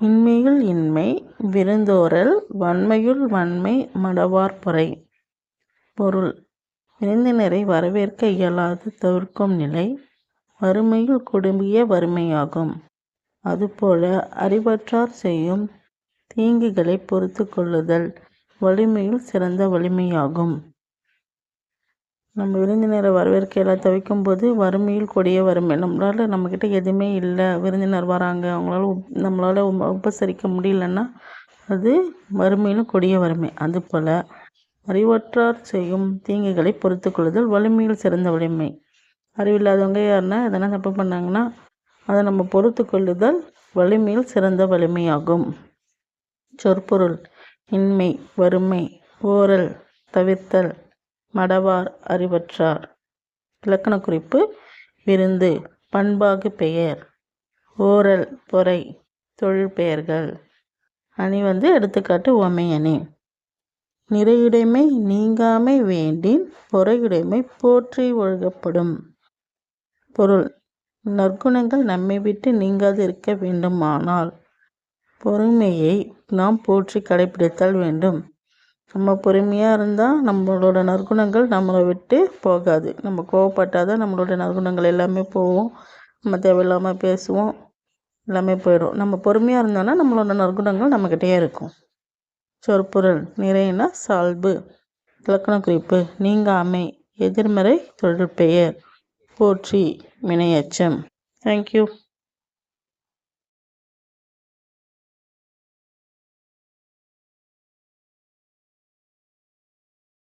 இன்மையுள் இன்மை விருந்தோரல் வன்மையுள் வன்மை மடவார்பொறை. பொருள்: விருந்தினரை வரவேற்க இயலாது தவிர்க்கும் நிலை வறுமையுள் கொடும்பிய வறுமையாகும். அதுபோல அறிவற்றார் செய்யும் தீங்குகளை பொறுத்து கொள்ளுதல் வலிமையுள் சிறந்த வலிமையாகும். நம்ம விருந்தினரை வரவேற்க இயலாது தவிர்க்கும் போது வறுமையில் கொடிய வறுமை. நம்மக்கிட்ட எதுவுமே இல்லை, விருந்தினர் வராங்க, நம்மளால் உபசரிக்க முடியலன்னா அது வறுமையிலும் கொடிய வறுமை. அதுபோல் அறிவற்றார் செய்யும் தீங்குகளை பொறுத்து கொள்ளுதல் வலிமையில் சிறந்த வலிமை. அறிவில்லாதவங்க யாருன்னா எதனா தப்பு பண்ணாங்கன்னா அதை நம்ம பொறுத்து கொள்ளுதல் வலிமையில் சிறந்த வலிமையாகும். சொற்பொருள்: இன்மை வறுமை, ஓரல் தவிர்த்தல், மடவார் அறிவற்றார். இலக்கண குறிப்பு: விருந்து பண்பாகு பெயர், ஓரல் பொறை தொழில் பெயர்கள். அணி எடுத்துக்காட்டு உவமை அணி. நிறையுடைமை நீங்காமை வேண்டின் பொறையுடைமை போற்றி ஒழுகப்படும். பொருள்: நற்குணங்கள் நம்மை விட்டு நீங்காது இருக்க வேண்டுமானால் பொறுமையை நாம் போற்றி கடைபிடித்தல் வேண்டும். நம்ம பொறுமையாக இருந்தால் நம்மளோட நற்குணங்கள் நம்மளை விட்டு போகாது. நம்ம கோவப்பட்டாதான் நம்மளோட நற்குணங்கள் எல்லாமே போகும். நம்ம தேவையில்லாமல் பேசுவோம், எல்லாமே போயிடும். நம்ம பொறுமையாக இருந்தோன்னா நம்மளோட நற்குணங்கள் நம்மக்கிட்டே இருக்கும். சொற்பொருள்: நிறைனா சால்பு. இலக்கண குறிப்பு: நீங்காமை எதிர்மறை தொழில் பெயர், போற்றி வினையெச்சம். தேங்க்யூ.